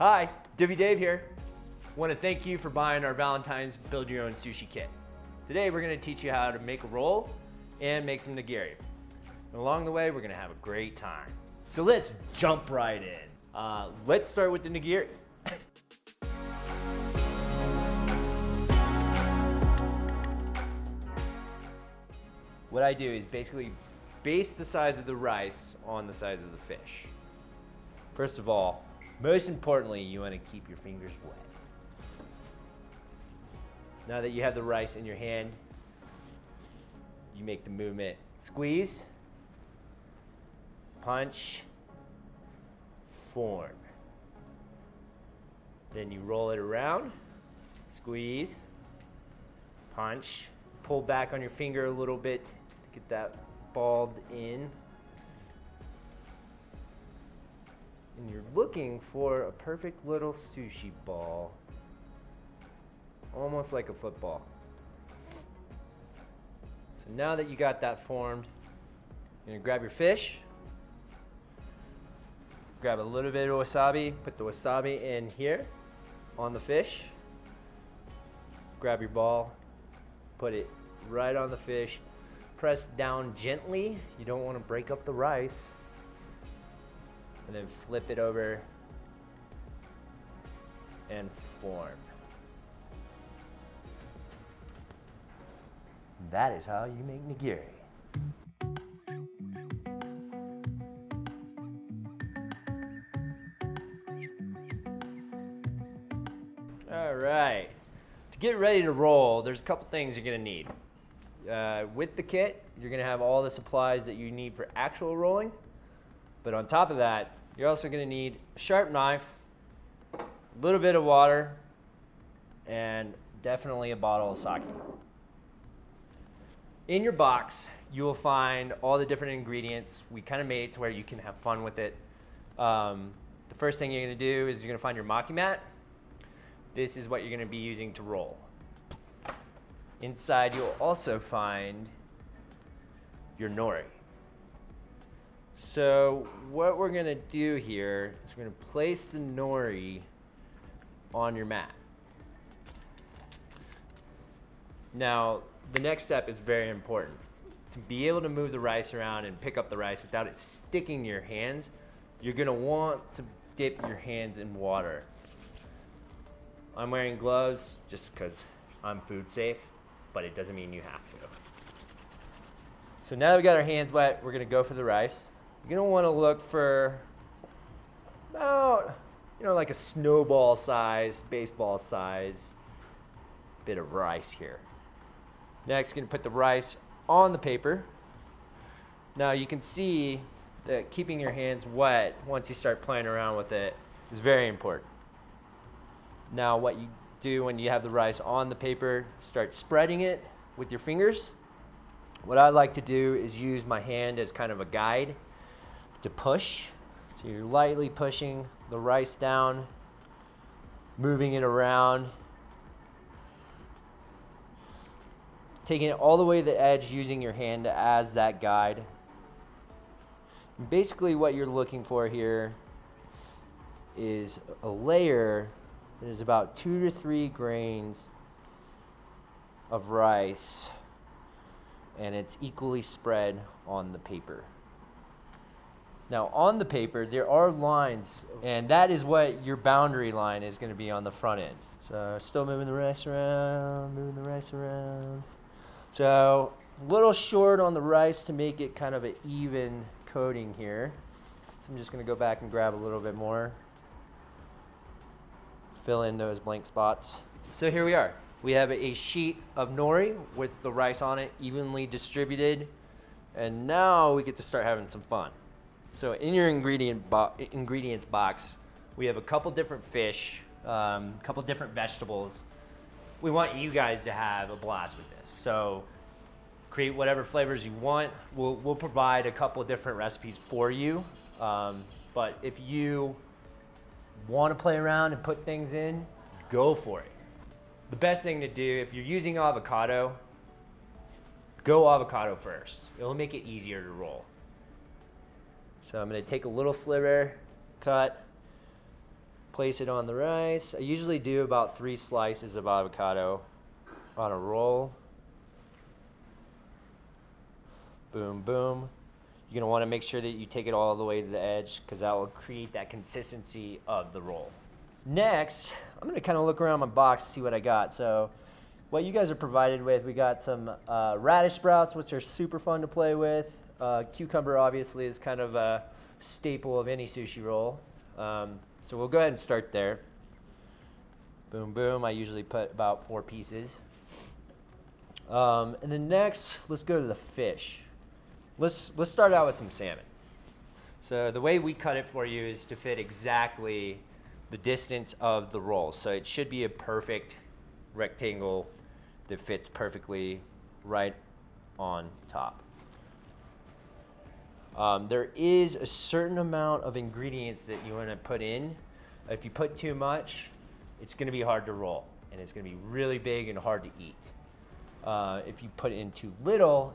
Hi, Divvy Dave here. Want to thank you for buying our Valentines Build Your Own Sushi Kit. Today we're going to teach you how to make a roll and make some nigiri. And along the way we're going to have a great time. So let's jump right in. Let's start with the nigiri. What I do is basically base the size of the rice on the size of the fish. First of all, most importantly, you want to keep your fingers wet. Now that you have the rice in your hand, you make the movement. Squeeze, punch, form. Then you roll it around, squeeze, punch, pull back on your finger a little bit to get that balled in. And you're looking for a perfect little sushi ball, almost like a football. So now that you got that formed, you're gonna grab your fish, grab a little bit of wasabi, put the wasabi in here on the fish, grab your ball, put it right on the fish, press down gently, you don't want to break up the rice, and then flip it over and form. That is how you make nigiri. All right, to get ready to roll, there's a couple things you're gonna need. With the kit, you're gonna have all the supplies that you need for actual rolling, but on top of that, you're also gonna need a sharp knife, a little bit of water, and definitely a bottle of sake. In your box, you will find all the different ingredients. We kind of made it to where you can have fun with it. The first thing you're gonna do is you're gonna find your maki mat. This is what you're gonna be using to roll. Inside, you'll also find your nori. So what we're gonna do here is we're gonna place the nori on your mat. Now, the next step is very important. To be able to move the rice around and pick up the rice without it sticking to your hands, you're gonna want to dip your hands in water. I'm wearing gloves just because I'm food safe, but it doesn't mean you have to. So now that we got our hands wet, we're gonna go for the rice. You're gonna wanna look for about, like a snowball size, baseball size bit of rice here. Next, you're gonna put the rice on the paper. Now you can see that keeping your hands wet once you start playing around with it is very important. Now what you do when you have the rice on the paper, start spreading it with your fingers. What I like to do is use my hand as kind of a guide to push. So you're lightly pushing the rice down, moving it around, taking it all the way to the edge using your hand as that guide. And basically what you're looking for here is a layer that is about 2 to 3 grains of rice, and it's equally spread on the paper. Now on the paper, there are lines, and that is what your boundary line is gonna be on the front end. So still moving the rice around, moving the rice around. So a little short on the rice to make it kind of an even coating here. So I'm just gonna go back and grab a little bit more. Fill in those blank spots. So here we are. We have a sheet of nori with the rice on it, evenly distributed. And now we get to start having some fun. So in your ingredients box, we have a couple different fish, a couple different vegetables. We want you guys to have a blast with this. So create whatever flavors you want. We'll provide a couple different recipes for you. But if you want to play around and put things in, go for it. The best thing to do, if you're using avocado, go avocado first. It'll make it easier to roll. So I'm gonna take a little sliver, cut, Place it on the rice. I usually do about 3 slices of avocado on a roll. Boom, boom. You're gonna wanna make sure that you take it all the way to the edge because that will create that consistency of the roll. Next, I'm gonna kind of look around my box to see what I got. So what you guys are provided with, we got some radish sprouts, which are super fun to play with. Cucumber obviously is kind of a staple of any sushi roll. So we'll go ahead and start there. Boom, boom. I usually put about 4 pieces. And then next, let's go to the fish. Let's start out with some salmon. So the way we cut it for you is to fit exactly the distance of the roll. So it should be a perfect rectangle that fits perfectly right on top. There is a certain amount of ingredients that you want to put in. If you put too much, it's going to be hard to roll, and it's going to be really big and hard to eat. If you put in too little,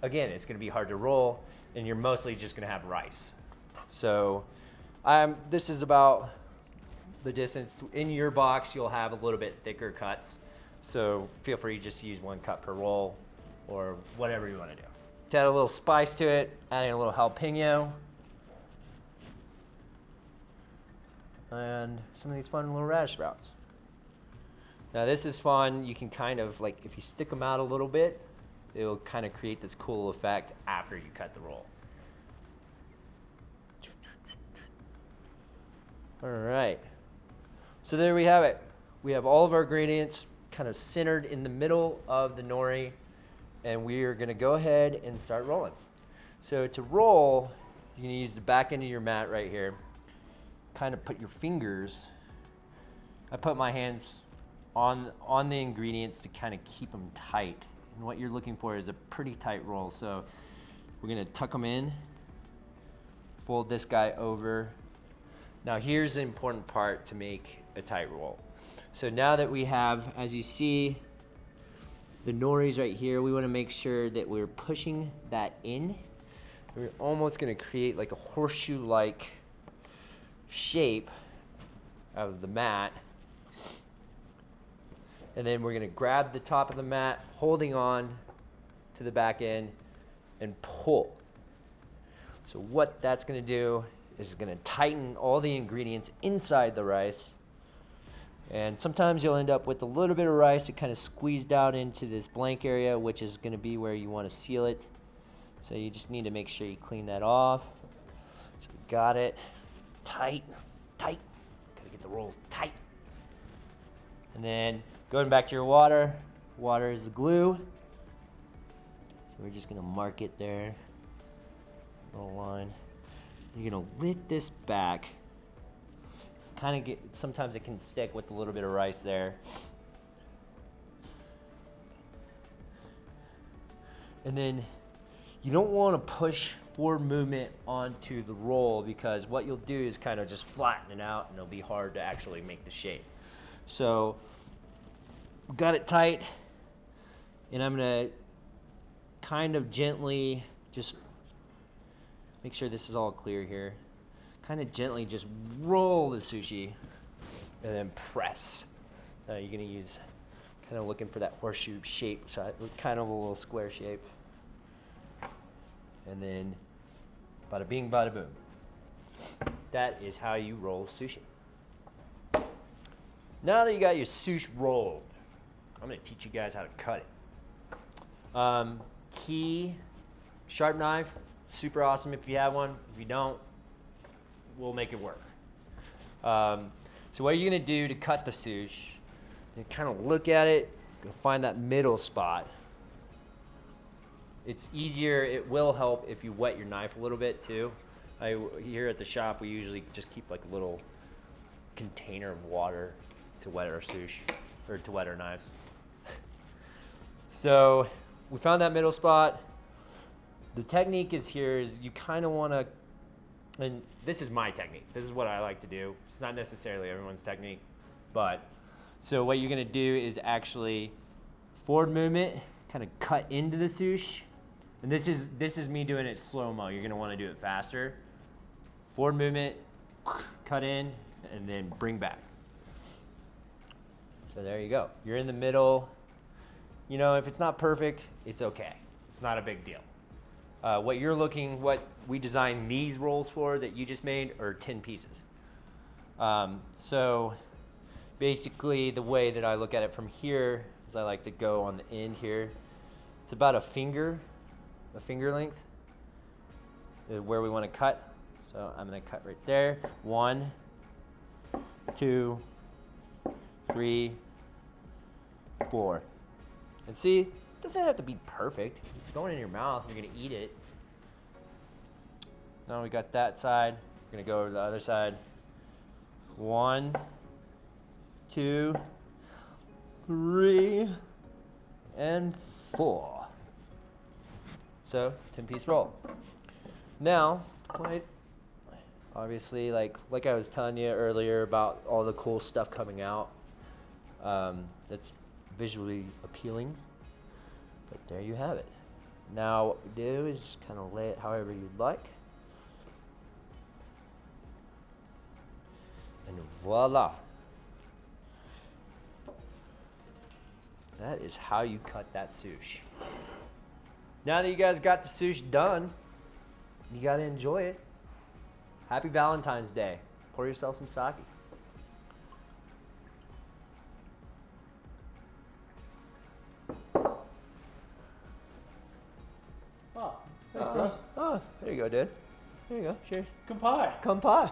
again, it's going to be hard to roll, and you're mostly just going to have rice. So this is about the distance. In your box, you'll have a little bit thicker cuts, so feel free to just use 1 cut per roll or whatever you want to do. To add a little spice to it, adding a little jalapeno. And some of these fun little radish sprouts. Now this is fun. You can kind of, like, if you stick them out a little bit, it'll kind of create this cool effect after you cut the roll. All right. So there we have it. We have all of our ingredients kind of centered in the middle of the nori. And we are going to go ahead and start rolling. So to roll, you're going to use the back end of your mat right here. Kind of put your fingers. I put my hands on the ingredients to kind of keep them tight. And what you're looking for is a pretty tight roll. So we're going to tuck them in, fold this guy over. Now here's the important part to make a tight roll. So now that we have, as you see, the nori's right here, we want to make sure that we're pushing that in. We're almost going to create like a horseshoe-like shape out of the mat. And then we're going to grab the top of the mat, holding on to the back end, and pull. So what that's going to do is going to tighten all the ingredients inside the rice. And sometimes you'll end up with a little bit of rice that kind of squeezed out into this blank area, which is going to be where you want to seal it. So you just need to make sure you clean that off. So we got it. Tight, tight. Gotta get the rolls tight. And then going back to your water. Water is the glue. So we're just going to mark it there. Little line. You're going to lift this back. Kind of get, sometimes it can stick with a little bit of rice there. And then you don't want to push forward movement onto the roll because what you'll do is kind of just flatten it out and it'll be hard to actually make the shape. So we got it tight, and I'm going to kind of gently just make sure this is all clear here. Kind of gently just roll the sushi and then press. You're going to use, kind of looking for that horseshoe shape, so kind of a little square shape. And then bada bing, bada boom. That is how you roll sushi. Now that you got your sushi rolled, I'm going to teach you guys how to cut it. Key, sharp knife, super awesome if you have one. If you don't, we'll make it work. So what you're gonna do to cut the sushi, you kind of look at it, you're gonna find that middle spot. It's easier, it will help if you wet your knife a little bit too. Here at the shop, we usually just keep like a little container of water to wet our sushi, or to wet our knives. So we found that middle spot. The technique is you kind of wanna, and this is my technique. This is what I like to do. It's not necessarily everyone's technique, but so what you're gonna do is actually forward movement, kind of cut into the sushi, and this is me doing it slow-mo. You're gonna want to do it faster. Forward movement, cut in, and then bring back. So there you go. You're in the middle. You know, if it's not perfect, it's okay. It's not a big deal. What we designed these rolls for that you just made are 10 pieces. So basically the way that I look at it from here is I like to go on the end here. It's about a finger length where we want to cut. So I'm going to cut right there. 1, 2, 3, 4. And see, it doesn't have to be perfect. It's going in your mouth. You're going to eat it. Now we got that side. We're going to go over to the other side. 1, 2, 3, and 4. So 10-piece roll. Now, obviously, like I was telling you earlier about all the cool stuff coming out, that's visually appealing. But there you have it. Now what we do is just kind of lay it however you'd like. And voila. That is how you cut that sushi. Now that you guys got the sushi done, you gotta enjoy it. Happy Valentine's Day. Pour yourself some sake. Oh, thanks, bro. Oh, there you go, dude. There you go. Cheers. Kampai. Kampai.